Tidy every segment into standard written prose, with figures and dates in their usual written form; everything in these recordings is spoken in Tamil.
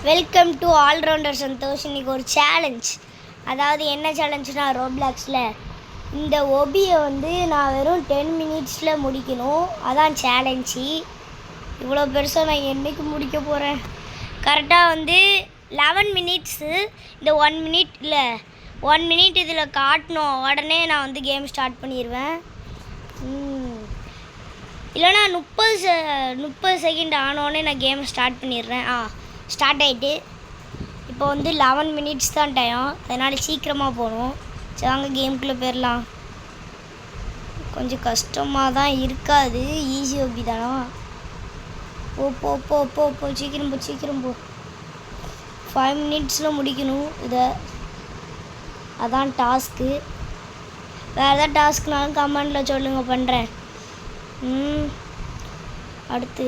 Welcome to allrounder Santhosh. இன்றைக்கி ஒரு சேலஞ்ச். அதாவது என்ன சேலஞ்சுனா, ரோப்ளாக்ஸில் இந்த ஒபியை நான் வெறும் 10 மினிட்ஸில் முடிக்கணும். அதான் சேலஞ்சு. இவ்வளோ பெருசாக நான் என்றைக்கு முடிக்க போகிறேன்? கரெக்டாக 11 மினிட்ஸு. இந்த 1 மினிட் இல்லை, 1 மினிட் இதில் காட்டணும். உடனே நான் கேம் ஸ்டார்ட் பண்ணிடுவேன். இல்லைனா 30 செகண்ட் ஆனோடனே நான் கேமை ஸ்டார்ட் பண்ணிடுறேன். ஸ்டார்ட் ஆகிட்டு இப்போ 11 மினிட்ஸ் தான் டைம். அதனால் சீக்கிரமாக போகணும். சரி, வாங்க கேமுக்குள்ளே போயிடலாம். கொஞ்சம் கஷ்டமாக தான் இருக்காது, ஈஸி ஒபி தானோ. போ போ போ போ போ சீக்கிரம் போ 5 மினிட்ஸில் முடிக்கணும் இதை. அதான் டாஸ்க்கு. வேறு எதாவது டாஸ்க்னாலும் கமெண்டில் சொல்லுங்கள், பண்ணுறேன். அடுத்து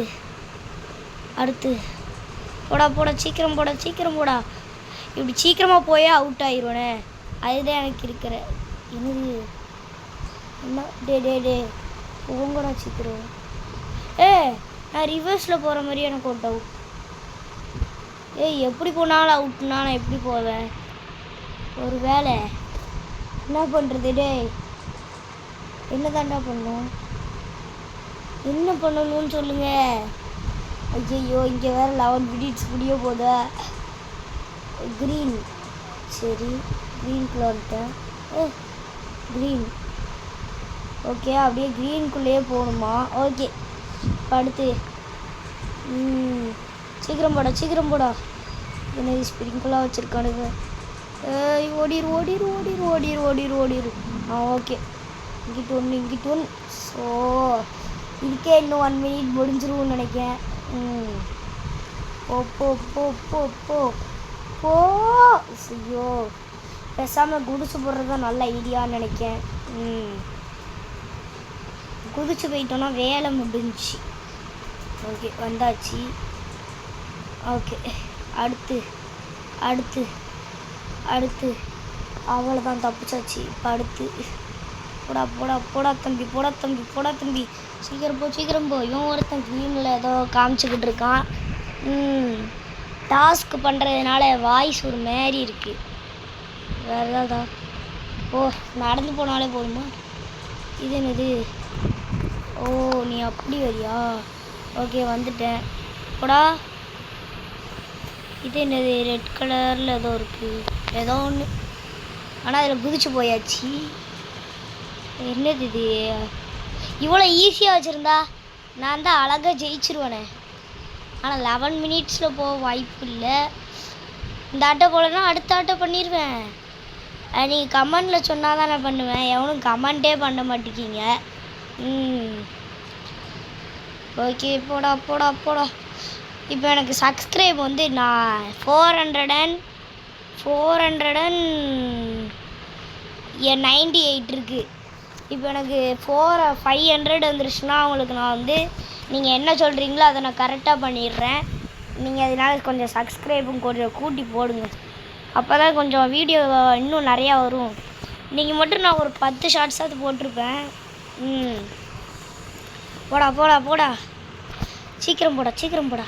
போடா சீக்கிரம் போடா. இப்படி சீக்கிரமாக போயே அவுட் ஆயிடுவேனே, அதுதான் எனக்கு இருக்கிற என்ன. டே போங்கடா சீக்கிரம். நான் ரிவர்ஸில் போகிற மாதிரி எனக்கு ஒரு டவுட். எப்படி போனாலும் அவுட்னா நான் எப்படி போவேன்? ஒரு வேலை என்ன பண்ணுறது? என்ன தாண்டா பண்ணணும்? என்ன பண்ணணும்னு சொல்லுங்கள். ஐயோ, இங்கே வேறு 11 மினிட்ஸ் முடிய போதா. க்ரீன். சரி, க்ரீனுக்குள்ளே வந்துட்டேன். க்ரீன். ஓகே, அப்படியே க்ரீனுக்குள்ளேயே போகணுமா? ஓகே, இப்போ அடுத்து சீக்கிரம் போடா. என்ன ஸ்ப்ரிங்கெல்லாம் வச்சுருக்கானுங்க. ஓடிரு. ஓகே, இங்கிட்டு ஒன்று. ஸோ இதுக்கே இன்னும் 1 மினிட் முடிஞ்சிரும்னு நினைக்கிறேன். போ. ஐயோ, பேசாமல் குதிச்சு போடுறது தான் நல்ல ஐடியான்னு நினைக்கிறேன். குதிச்சு போயிட்டோன்னா வேலை முடிஞ்சிச்சு. ஓகே, வந்தாச்சு. ஓகே, அடுத்து அவ்வளோதான், தப்பிச்சாச்சு. இப்போ அடுத்து போடா தம்பி. சீக்கிரம் போ. இவன் ஒருத்தன் க்ரீனில் ஏதோ காமிச்சிக்கிட்டு இருக்கான். டாஸ்க் பண்ணுறதுனால வாய்ஸ் ஒரு மாதிரி இருக்குது. வேறு ஏதாவதா? நடந்து போனாலே போதுமா? இது என்னது? நீ அப்படி வரியா? ஓகே, வந்துட்டேன். போடா. இது என்னது? ரெட் கலரில் ஏதோ இருக்குது, ஏதோ ஒன்று. ஆனால் அதில் குதிச்சு போயாச்சு. என்னது இது? இவ்வளோ ஈஸியாக வச்சுருந்தா நான் தான் அழகாக ஜெயிச்சிருவேனே. ஆனால் 11 மினிட்ஸில் போக வாய்ப்பு இல்லை. இந்த ஆட்டோ போலன்னா அடுத்த ஆட்டோ பண்ணிடுவேன். நீங்கள் கமெண்டில் சொன்னால் தான் நான் பண்ணுவேன். எவனும் கமெண்ட்டே பண்ண மாட்டேங்கிங்க. ஓகே, போடா. இப்போ எனக்கு சப்ஸ்கிரைப் நான் 498 இருக்குது. இப்போ எனக்கு 500 வந்துருச்சுன்னா உங்களுக்கு நான் நீங்கள் என்ன சொல்கிறீங்களோ அதை நான் கரெக்டாக பண்ணிடுறேன். நீங்கள் அதனால் கொஞ்சம் சப்ஸ்கிரைபும் கொஞ்சம் கூட்டி போடுங்க. அப்போ தான் கொஞ்சம் வீடியோ இன்னும் நிறையா வரும். நீங்கள் மட்டும் நான் ஒரு 10 ஷார்ட்ஸாவது போட்டிருப்பேன். போடா. சீக்கிரம் போடா.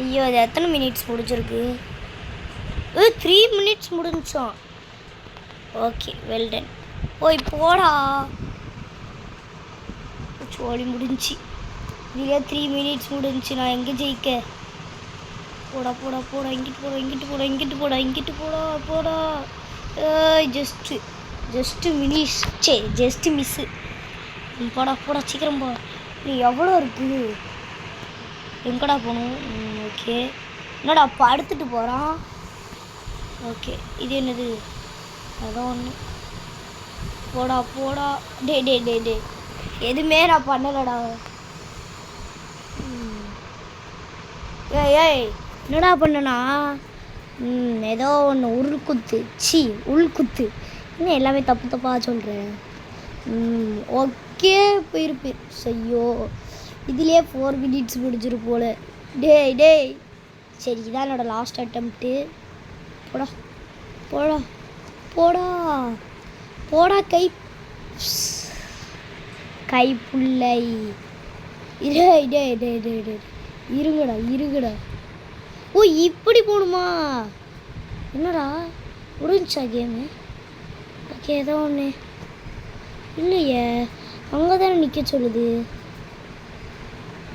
ஐயோ, அது எத்தனை மினிட்ஸ் முடிஞ்சிருக்கு? 3 மினிட்ஸ் முடிஞ்சோம். Okay, well done. போடா. ஓடி முடிஞ்சு. இதுலேயே 3 மினிட்ஸ் முடிஞ்சு. நான் எங்கே ஜெயிக்க? போடா. இங்கிட்டு போடா. Just miss. போடா சீக்கிரம் போ. நீ எவ்வளோ இருக்குது? எங்கடா போகணும்? ஓகே, என்னடா படுத்துட்டு போகிறான்? ஓகே, இது என்னது? அதான் ஒன்று. போடா. டே எதுவுமே நான் பண்ணலடா. என்னடா பண்ணனா? ஏதோ ஒன்று உள்குத்து. இன்னும் எல்லாமே தப்பாக சொல்கிறேன். ஓகே, போயிரு. ஐயோ, இதுலேயே 4 மினிட்ஸ் முடிஞ்சிரு போல. டேய் சரி, இதான் என்னோடய லாஸ்ட் அட்டம்ப்ட்டு. போடா கைப்புள்ளை. இருங்கடா. ஓ இப்படி போகணுமா? என்னடா முடிஞ்சா கேமு? ஓகே ஏதோ ஒன்று இல்லையே, அங்கே தானே நிற்க சொல்லுது.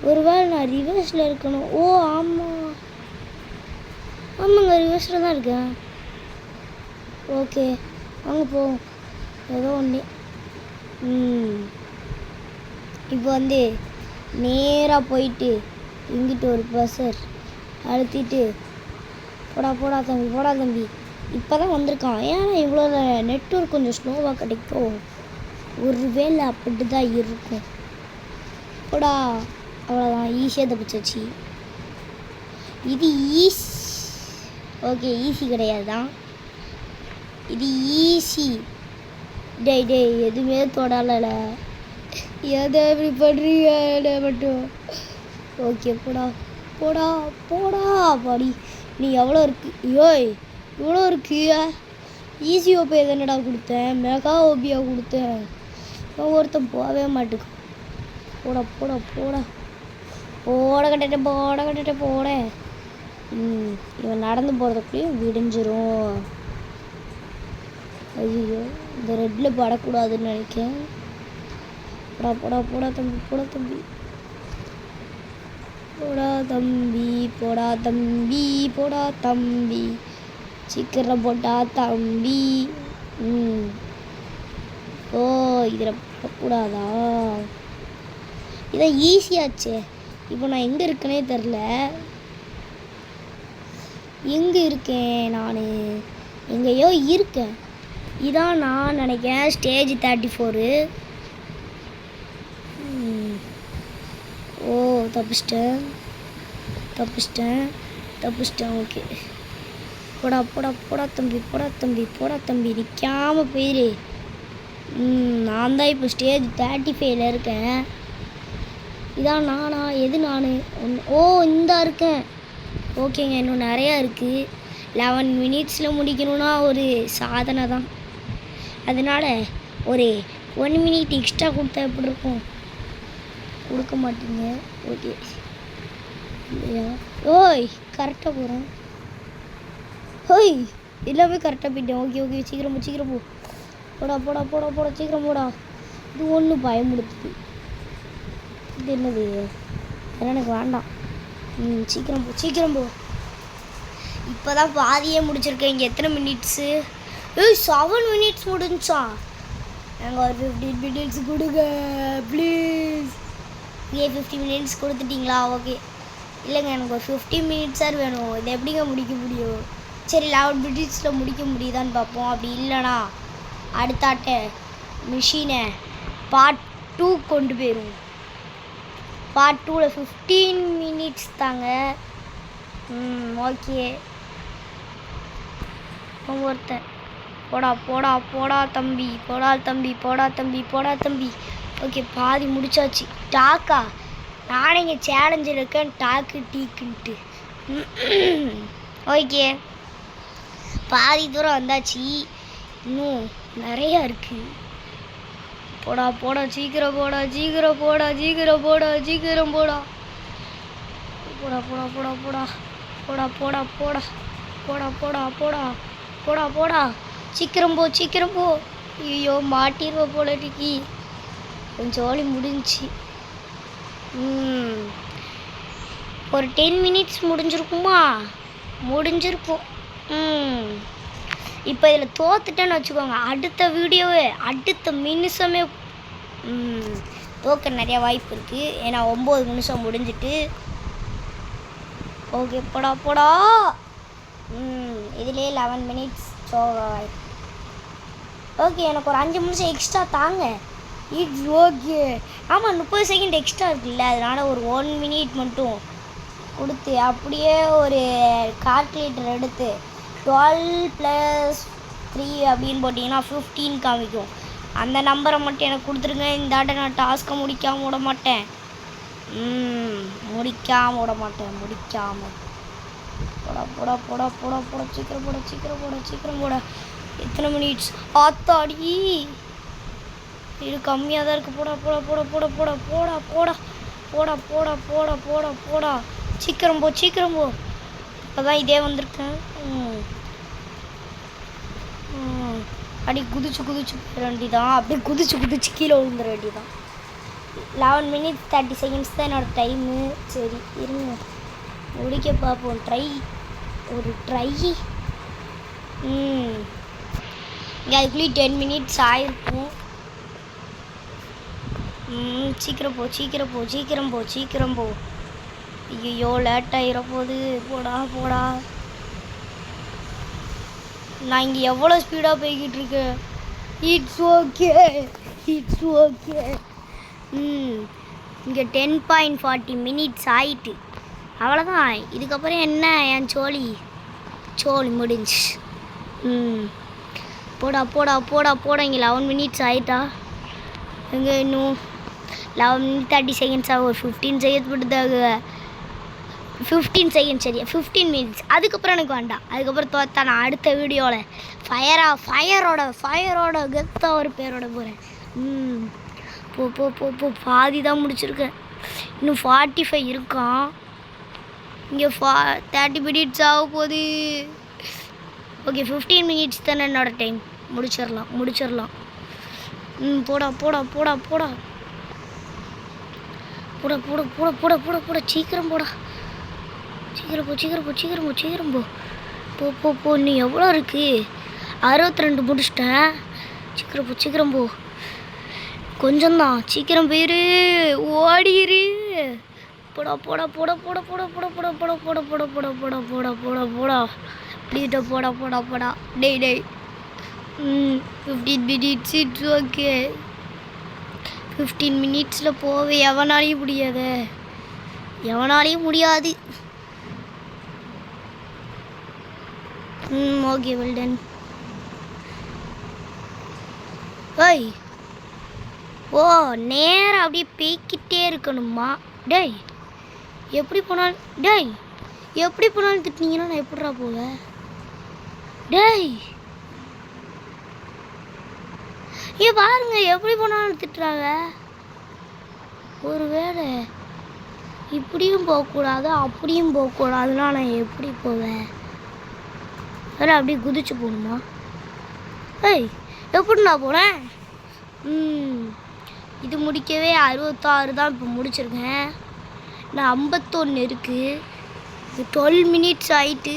ஒருவேளை நான் ரிவர்ஸில் இருக்கணும். ஓ ஆமாம் ஆமாங்க, ரிவர்ஸில் தான் இருக்கேன். ஓகே அங்கே போவோம் ஏதோ ஒன்று. இப்போ வந்து நேராக போயிட்டு இங்கிட்டு ஒரு ப்ரெஷர் அழுத்திட்டு போடா தம்பி இப்போ தான் வந்திருக்கான். ஏன்னா இவ்வளோ நெட்வொர்க் கொஞ்சம் ஸ்லோவாக கிடைக்கும். ஒரு வேளை அப்படி தான் இருக்கும். போடா அவ்வளோதான், ஈஸியாக தப்பிச்சாச்சு. இது ஈஸி. ஓகே ஈஸி கிடையாது தான், இது ஈஸி. டேய் எதுவுமே தொடல, எதை எப்படி பண்ணுறீங்க மட்டும். ஓகே போடா பாடி. நீ எவ்வளோ இருக்கு? யோய் இவ்வளோ இருக்கு. ஈஸி ஓபி எதனடா கொடுத்தேன், மெகா ஓபியாக கொடுத்தேன். ஒருத்தன் போகவே மாட்டேங்க. போட கட்டிட்ட போட. இவன் நடந்து போகிறதுக்குள்ளேயும் விடிஞ்சிரும். ஐயோ இந்த ரெட்டில் படக்கூடாதுன்னு நினைக்கிறேன். போடா தம்பி சீக்கிரம் போட்டா தம்பி. ஓ இதில் போடக்கூடாதா? இதான் ஈஸியாச்சே. இப்போ நான் எங்கே இருக்கேனே தெரில. எங்கே இருக்கேன் நான்? எங்கேயோ இருக்கேன். இதான் நான் நினைக்கிறேன் ஸ்டேஜ் 34. ஓ தப்பிச்சிட்டேன். ஓகே போடா தம்பி நிற்காம போயிரு. நான் தான் இப்போ ஸ்டேஜ் 35ல் இருக்கேன். இதான் நானா? எது நான்? ஓ இந்த இருக்கேன். ஓகேங்க, இன்னும் நிறையா இருக்குது. 11 மினிட்ஸில் முடிக்கணும்னா ஒரு சாதனை தான். அதனால் ஒரு 1 மினிட் எக்ஸ்ட்ரா கொடுத்தா எப்படி இருக்கும்? கொடுக்க மாட்டீங்க. ஓகே இல்லையா? ஓய் கரெக்டாக போகிறேன். ஓய் எல்லாமே கரெக்டாக போயிட்டேன். ஓகே சீக்கிரம் போ. போடா சீக்கிரம் போடா. இது ஒன்று பயமுடுத்துது. இது என்னது? எனக்கு வேண்டாம். சீக்கிரம் போ. இப்போ தான் பாதியே முடிச்சிருக்கேன். இங்கே எத்தனை மினிட்ஸு? 7 மினிட்ஸ் முடிஞ்சா? நாங்கள் ஒரு 15 மினிட்ஸ் கொடுங்க ப்ளீஸ். 50 மினிட்ஸ் கொடுத்துட்டிங்களா? ஓகே இல்லைங்க, எனக்கு ஒரு 15 மினிட்ஸ் சார் வேணும். இதை எப்படிங்க முடிக்க முடியும்? சரி 11 மினிட்ஸில் முடிக்க முடியுதான்னு பார்ப்போம். அப்படி இல்லைனா அடுத்தாட்ட மிஷினை பார்ட் 2 கொண்டு போயிடும். பார்ட் 2ல் 15 மினிட்ஸ் தாங்க. ஓகே ஒருத்தன் போடா தம்பி. ஓகே பாதி முடிச்சாச்சு. டாக்கா நானே இங்கே சேலஞ்சில் இருக்கேன். டீக்குன்ட்டு. ஓகே பாதி தூரம் வந்தாச்சு. இன்னும் நிறையா இருக்குது. போடா சீக்கிரம் போடா சீக்கிரம் போ. ஐயோ மாட்டிடுவ போல இருக்கி. கொஞ்சம் ஓலி முடிஞ்சி. ஒரு 10 மினிட்ஸ் முடிஞ்சிருக்கும். இப்போ இதில் தோத்துட்டேன்னு வச்சுக்கோங்க, அடுத்த நிமிஷமே தோக்க நிறையா வாய்ப்பு இருக்குது. ஏன்னா 9 நிமிஷம் முடிஞ்சிட்டு. ஓகே போடா இதுலேயே 11 மினிட்ஸ். ஓகே எனக்கு ஒரு 5 நிமிஷம் எக்ஸ்ட்ரா தாங்க. It's okay. ஆமாம் 30 செகண்ட் எக்ஸ்ட்ரா இருக்குல்ல, அதனால் ஒரு 1 மினிட் மட்டும் கொடுத்து அப்படியே ஒரு கால்குலேட்டர் எடுத்து 12 + 3 அப்படின்னு போட்டிங்கன்னா 15 காமிக்கும். அந்த நம்பரை மட்டும் எனக்கு கொடுத்துருங்க. இந்த ஆட்டை நான் டாஸ்க்கை முடிக்காமல் விட மாட்டேன். போடா சீக்கிரம் போட. எத்தனை மினிட்ஸ்? ஆத்தாடி இது கம்மியாக தான் இருக்குது. போடா சீக்கிரம் போ. இப்போ தான் இதே வந்திருக்கேன். அப்படி குதிச்சு போயிட வேண்டியதான். அப்படியே குதிச்சு கீழே விழுந்துட வேண்டியதான். 11 minutes 30 seconds தான் என்னோடய டைமு. சரி இருங்க முடிக்க பார்ப்போம். ஒரு ட்ரை இங்கே அதுக்குள்ளேயே 10 minutes ஆகிருக்கும். சீக்கிரம் போ. ஐயோ லேட் ஆகிட போகுது. போடா. நான் இங்கே எவ்வளோ ஸ்பீடாக போய்கிட்டு இருக்கேன். It's okay. இங்கே 10.40 minutes ஆயிட்டு. அவ்வளோதான். இதுக்கப்புறம் என்ன என் சோழி முடிஞ்சு. போடா. இங்கே 11 minutes ஆயிட்டா. எங்கே இன்னும் 11 minutes 30 seconds ஆகும். ஒரு 15 seconds விட்டுதாக. 15 seconds சரியா 15 minutes. அதுக்கப்புறம் எனக்கு வேண்டாம். அதுக்கப்புறம் தோத்தா நான் அடுத்த வீடியோவில் ஃபயரோட கெத்தாக ஒரு பேரோட போகிறேன். போ பாதி தான் முடிச்சிருக்கேன். இன்னும் 45 இருக்கான். இங்கே 30 minutes ஆக போகுது. ஓகே 15 minutes தானே என்னோடய டைம். முடிச்சிடலாம். போடா. சீக்கிரம் போடா. சீக்கிரம் போ. இன்னும் எவ்வளோ இருக்குது? 62 முடிச்சிட்டேன். சீக்கிரம் போ. கொஞ்சம்தான். சீக்கிரம் போயிரு. ஓடிரு. போடா. ப்ளீஸ் போடா. டேய் 15 minutes. It's okay. 15 minutesல போவே எவனாலையும் முடியாது. Okay well ton. நேராக அப்படியே பேய்கிட்டே இருக்கணுமா? டேய் எப்படி போனாலும் திட்டினீங்கன்னா நான் எப்படிடா போவேன்? டேய் பாருங்க எப்படி போனாலும் திட்டுறாங்க. ஒருவேளை இப்படியும் போகக்கூடாது அப்படியும் போகக்கூடாதுன்னா நான் எப்படி போவேன்? வேறு அப்படியே குதிச்சு போகணுமா? எப்படி நான் போனேன்? இது முடிக்கவே 66 தான் இப்போ முடிச்சிருக்கேன். நான் 51 இருக்குது. 12 minutes ஆயிட்டு.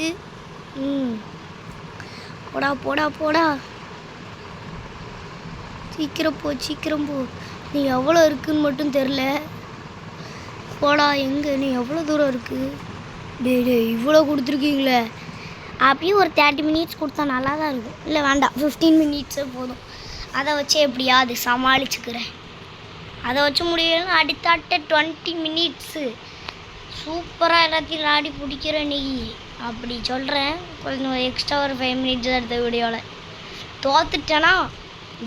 போடா. சீக்கிரம் போ. நீ எவ்வளோ இருக்குன்னு மட்டும் தெரில. போடா. எங்கே நீ எவ்வளோ தூரம் இருக்குது? டேய் இவ்வளோ கொடுத்துருக்கீங்களே. அப்படியே ஒரு 30 minutes கொடுத்தா நல்லா தான் இருக்கும். இல்லை வேண்டாம் 15 minutes போதும். அதை வச்சு எப்படியாவது சமாளிச்சுக்கிறேன். அதை வச்சு முடியலன்னா அடுத்த 20 minutes சூப்பராக எல்லாத்தையும் விளையாடி பிடிக்கிற நீ அப்படி சொல்கிறேன். கொஞ்சம் எக்ஸ்ட்ரா ஒரு 5 minutes அடுத்த வீடியோவில். தோத்துட்டேன்னா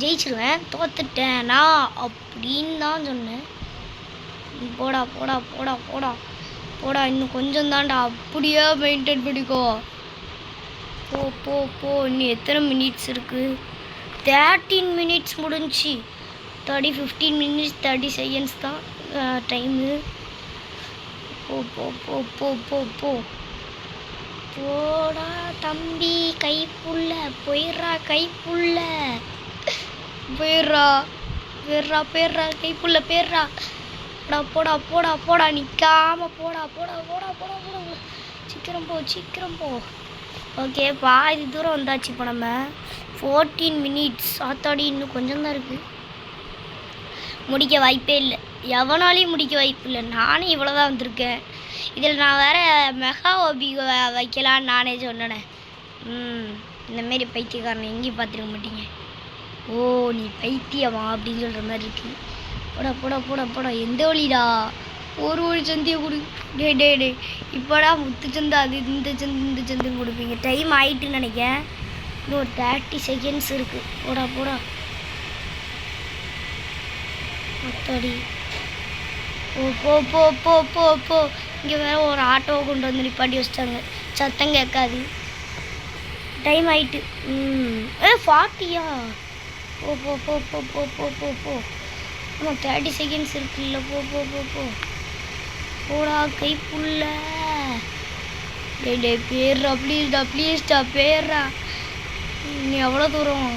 ஜெயிச்சிருவேன். தோத்துட்டேனா அப்படின்னு தான் சொன்னேன். போடா. இன்னும் கொஞ்சம் தான்டா. அப்படியே மெயின்டைன் பண்ணிக்கோ. போ. இன்னும் எத்தனை மினிட்ஸ் இருக்குது? 13 minutes முடிஞ்சு. 15 minutes 30 seconds தான் டைமு. போ. போடா தம்பி. கைப்புள்ள போயிடுறா. கைப்புள்ள போயிடுறா. போடா. நிற்காம போடா. சீக்கிரம் போ. ஓகே பாதி தூரம் வந்தாச்சு. இப்போ நம்ம 14 minutes. ஆத்தாடி இன்னும் கொஞ்சம் தான் இருக்குது. முடிக்க வாய்ப்பே இல்லை. எவனாலையும் முடிக்க வாய்ப்பு இல்லை. நானே இவ்வளோ தான் வந்திருக்கேன். இதில் நான் வேறு மெகா ஓபி வைக்கலான்னு நானே சொன்னேன். இந்தமாரி பைத்தியக்காரனை எங்கேயும் பார்த்துருக்க மாட்டீங்க. நீ பைத்தியமா அப்படின்னு சொல்கிற மாதிரி இருக்குது. போடா. எந்த வழிடா? ஒரு சந்தியை கொடு. டே இப்போடா முத்து சந்தை அது இந்த சந்தை கொடுப்பீங்க. டைம் ஆகிட்டுன்னு நினைக்கிறேன். இன்னும் ஒரு 30 seconds இருக்குது. போடா. அத்தாடி. போ. இங்கே வேறு ஒரு ஆட்டோவை கொண்டு வந்து நிப்பாட்டி வச்சிட்டாங்க. சத்தம் கேட்காது. டைம் ஆகிட்டு. 40யா? போ. ஆமாம் 30 seconds இருக்குல்ல. போ. போடா கைப்புள்ள. டேய் பேர்றா ப்ளீஸ்டா பேர்றா. நீ எவ்வளோ தூரம்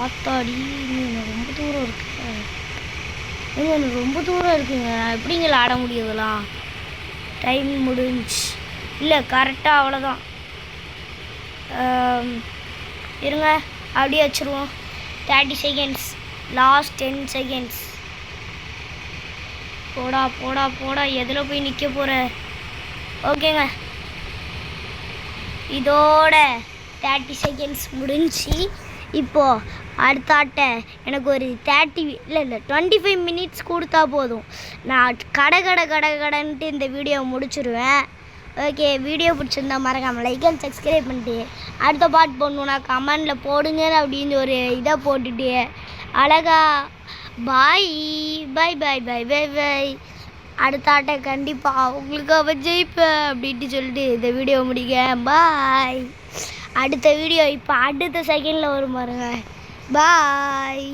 ஆத்தாடி? நீ ரொம்ப தூரம் இருக்கு. எனக்கு ரொம்ப தூரம் இருக்குங்க. நான் எப்படிங்க ஆட முடியுதுலாம்? டைம் முடிஞ்சு இல்லை கரெக்டாக அவ்வளோதான். இருங்க அப்படியே வச்சுருவோம். 30 செகண்ட்ஸ், லாஸ்ட் 10 செகண்ட்ஸ். போடா போடா போடா, எதில் போய் நிற்க போகிற? ஓகேங்க, இதோட 30 செகண்ட்ஸ் முடிஞ்சு. இப்போது அடுத்த ஆட்டை எனக்கு ஒரு 25 மினிட்ஸ் கொடுத்தா போதும். நான் கடன்ட்டு இந்த வீடியோ முடிச்சுருவேன். ஓகே, வீடியோ பிடிச்சிருந்தா மறக்காமல் லைக் அண்ட் சப்ஸ்கிரைப் பண்ணிட்டு அடுத்த பாட் போடணுன்னா கமெண்டில் போடுங்க அப்படின்னு ஒரு இதை போட்டுட்டு அழகா பாய் பாய் பாய் பாய் பாய் பாய். அடுத்த ஆட்டை கண்டிப்பாக உங்களுக்காக ஜெயிப்பேன் அப்படின்ட்டு சொல்லிட்டு இந்த வீடியோ முடிக்க பாய். அடுத்த வீடியோ இப்போ அடுத்த செகண்டில் வரும் பாருங்க. பாய்.